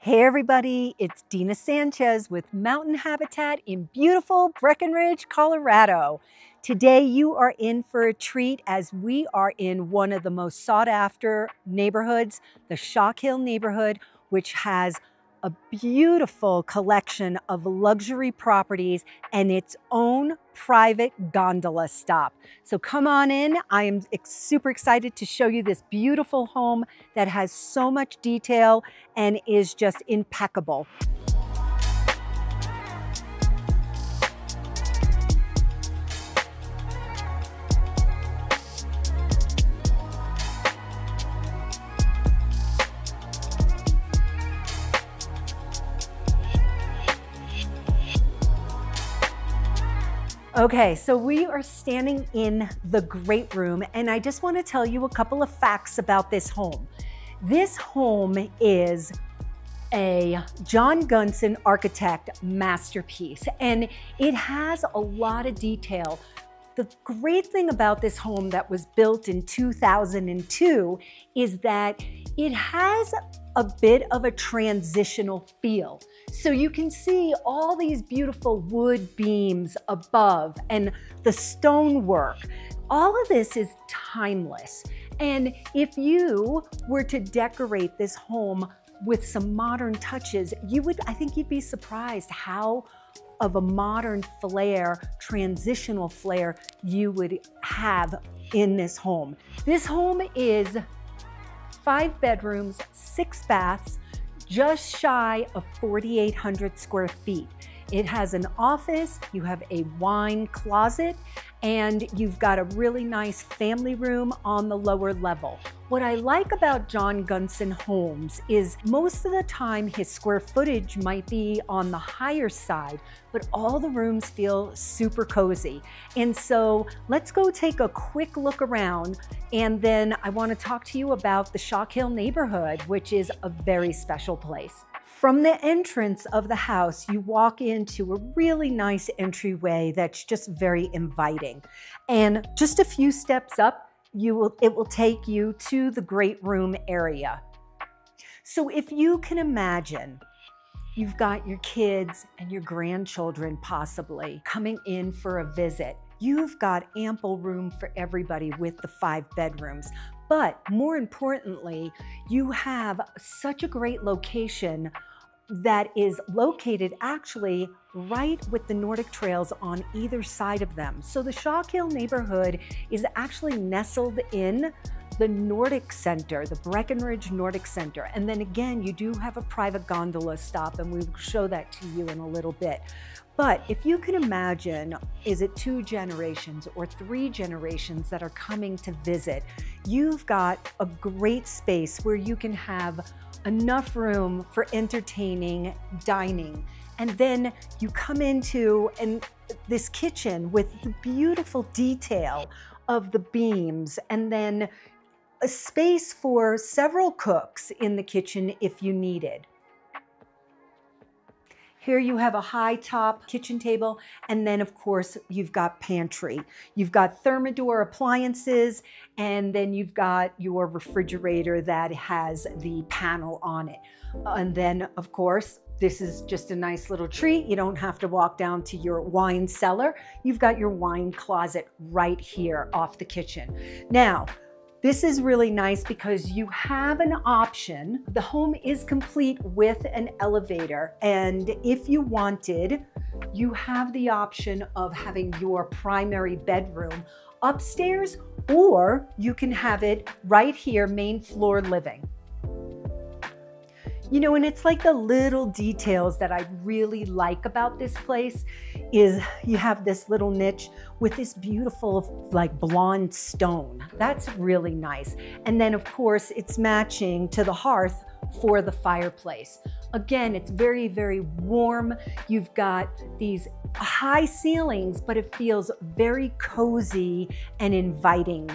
Hey everybody, it's Dina Sanchez with Mountain Habitat in beautiful Breckenridge, Colorado. Today you are in for a treat as we are in one of the most sought after neighborhoods, the Shock Hill neighborhood, which has a beautiful collection of luxury properties and its own private gondola stop. So come on in. I am super excited to show you this beautiful home that has so much detail and is just impeccable. Okay, so we are standing in the great room, and I just want to tell you a couple of facts about this home. This home is a John Gunson architect masterpiece, and it has a lot of detail. The great thing about this home that was built in 2002 is that it has a bit of a transitional feel. So you can see all these beautiful wood beams above and the stonework. All of this is timeless. And if you were to decorate this home with some modern touches, I think you'd be surprised how of a modern flair, transitional flair you would have in this home. This home is 5 bedrooms, 6 baths, just shy of 4,800 square feet. It has an office, you have a wine closet, and you've got a really nice family room on the lower level. What I like about John Gunson homes is most of the time his square footage might be on the higher side, but all the rooms feel super cozy. And so let's go take a quick look around, and then I want to talk to you about the Shock Hill neighborhood, which is a very special place. From the entrance of the house, you walk into a really nice entryway that's just very inviting. And just a few steps up, it will take you to the great room area. So if you can imagine, you've got your kids and your grandchildren possibly coming in for a visit. You've got ample room for everybody with the 5 bedrooms. But more importantly, you have such a great location that is located actually right with the Nordic trails on either side of them. So the Shock Hill neighborhood is actually nestled in the Nordic Center, the Breckenridge Nordic Center. And then again, you do have a private gondola stop, and we will show that to you in a little bit. But if you can imagine, is it 2 generations or 3 generations that are coming to visit, you've got a great space where you can have enough room for entertaining, dining. And then you come into this kitchen with the beautiful detail of the beams, and then a space for several cooks in the kitchen if you needed. Here you have a high top kitchen table, and then of course you've got pantry. You've got Thermador appliances, and then you've got your refrigerator that has the panel on it. And then of course, this is just a nice little treat. You don't have to walk down to your wine cellar. You've got your wine closet right here off the kitchen. Now, this is really nice because you have an option. The home is complete with an elevator, and if you wanted, you have the option of having your primary bedroom upstairs, or you can have it right here, main floor living. You know, and it's like the little details that I really like about this place is you have this little niche with this beautiful like blonde stone. That's really nice. And then of course it's matching to the hearth for the fireplace. Again, it's very, very warm. You've got these high ceilings, but it feels very cozy and inviting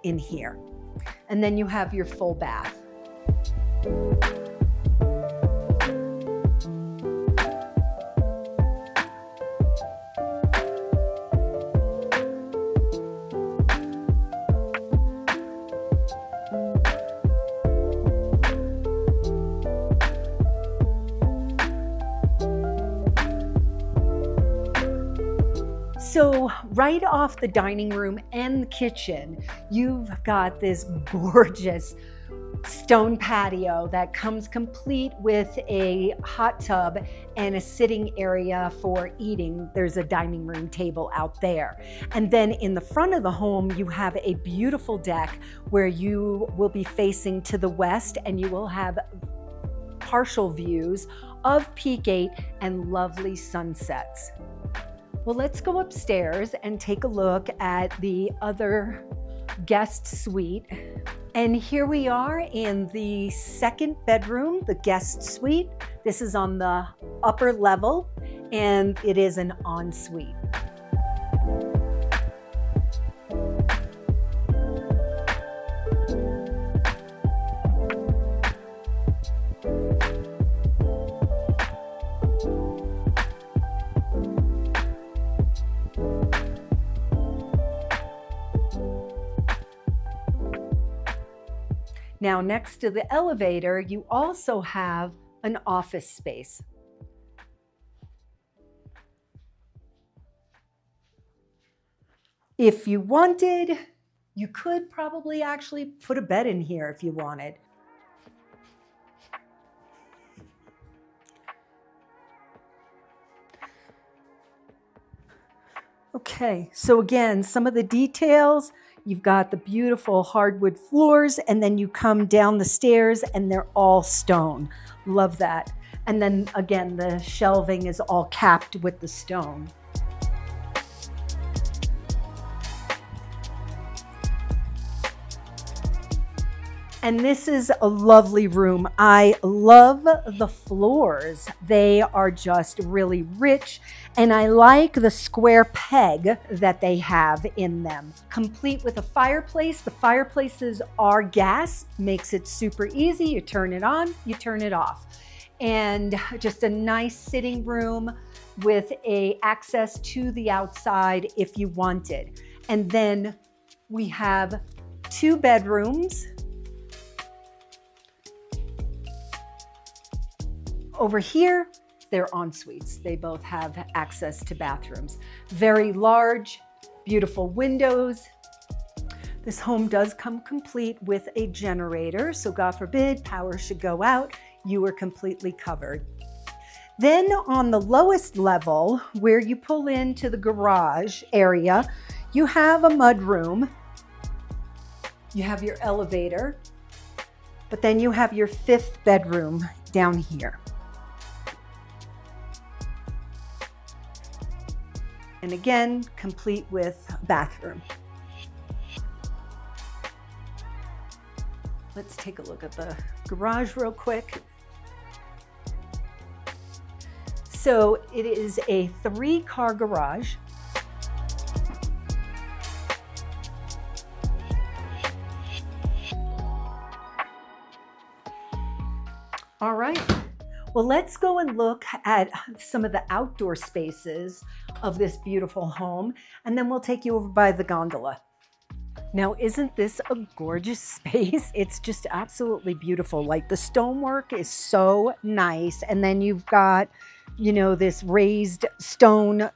in here. And then you have your full bath. So right off the dining room and the kitchen, you've got this gorgeous stone patio that comes complete with a hot tub and a sitting area for eating. There's a dining room table out there. And then in the front of the home, you have a beautiful deck where you will be facing to the west, and you will have partial views of Peak 8 and lovely sunsets. Well, let's go upstairs and take a look at the other guest suite. And here we are in the second bedroom, the guest suite. This is on the upper level, and it is an ensuite. Now, next to the elevator, you also have an office space. If you wanted, you could probably actually put a bed in here if you wanted. Okay, so again, some of the details. You've got the beautiful hardwood floors, and then you come down the stairs and they're all stone. Love that. And then again, the shelving is all capped with the stone. And this is a lovely room. I love the floors. They are just really rich, and I like the square peg that they have in them. Complete with a fireplace. The fireplaces are gas, makes it super easy. You turn it on, you turn it off. And just a nice sitting room with access to the outside if you wanted. And then we have 2 bedrooms. Over here, they're en suites. They both have access to bathrooms. Very large, beautiful windows. This home does come complete with a generator, so God forbid power should go out, you are completely covered. Then on the lowest level, where you pull into the garage area, you have a mudroom. You have your elevator, but then you have your 5th bedroom down here. And again, complete with bathroom. Let's take a look at the garage real quick. So it is a 3-car garage. All right. Well, let's go and look at some of the outdoor spaces of this beautiful home, and then we'll take you over by the gondola. Now, isn't this a gorgeous space? It's just absolutely beautiful. Like, the stonework is so nice, and then you've got, you know, this raised stone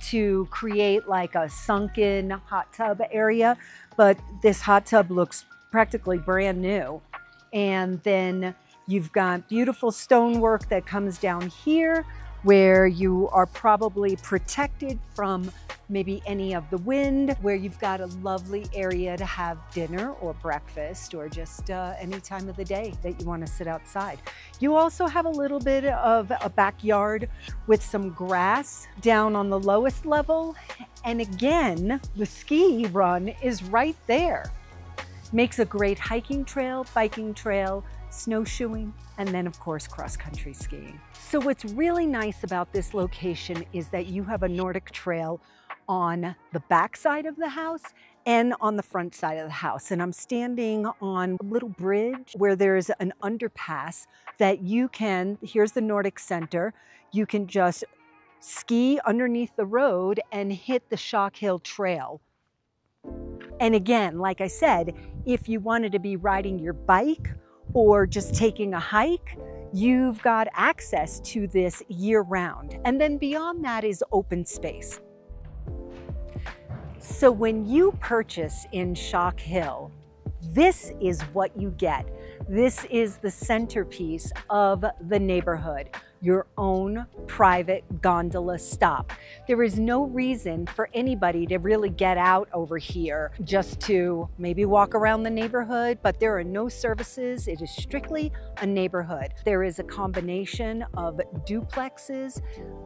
to create like a sunken hot tub area, but this hot tub looks practically brand new. And then you've got beautiful stonework that comes down here where you are probably protected from maybe any of the wind, where you've got a lovely area to have dinner or breakfast or just any time of the day that you want to sit outside. You also have a little bit of a backyard with some grass down on the lowest level. And again, the ski run is right there. Makes a great hiking trail, biking trail, snowshoeing, and then of course cross-country skiing. So what's really nice about this location is that you have a Nordic trail on the back side of the house and on the front side of the house. And I'm standing on a little bridge where there's an underpass that you can, here's the Nordic Center, you can just ski underneath the road and hit the Shock Hill Trail. And again, like I said, if you wanted to be riding your bike or just taking a hike, you've got access to this year-round. And then beyond that is open space. So when you purchase in Shock Hill, this is what you get. This is the centerpiece of the neighborhood, your own private gondola stop. There is no reason for anybody to really get out over here just to maybe walk around the neighborhood, but there are no services. It is strictly a neighborhood. There is a combination of duplexes,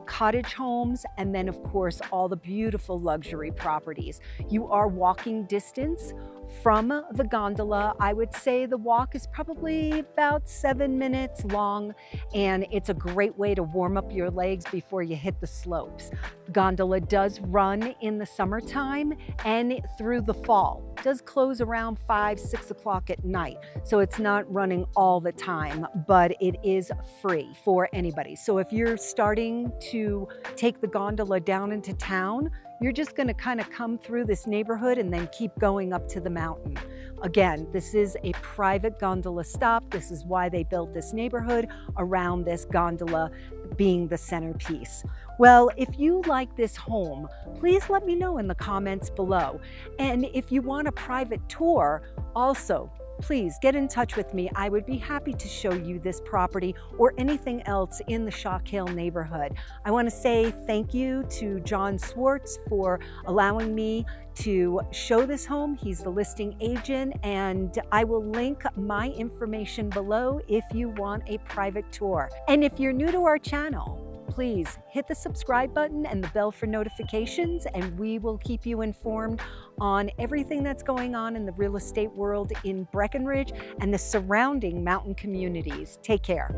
cottage homes, and then of course all the beautiful luxury properties. You are walking distance from the gondola. I would say the walk is probably about 7 minutes long, and it's a great way to warm up your legs before you hit the slopes. Gondola does run in the summertime and through the fall. It does close around 5, 6 o'clock at night, so it's not running all the time, but it is free for anybody. So if you're starting to take the gondola down into town, you're just going to kind of come through this neighborhood and then keep going up to the mountain. Again, this is a private gondola stop. This is why they built this neighborhood around this gondola being the centerpiece. Well, if you like this home, please let me know in the comments below. And if you want a private tour, also, please get in touch with me. I would be happy to show you this property or anything else in the Shock Hill neighborhood. I want to say thank you to John Swartz for allowing me to show this home. He's the listing agent, and I will link my information below if you want a private tour. And if you're new to our channel, please hit the subscribe button and the bell for notifications, and we will keep you informed on everything that's going on in the real estate world in Breckenridge and the surrounding mountain communities. Take care.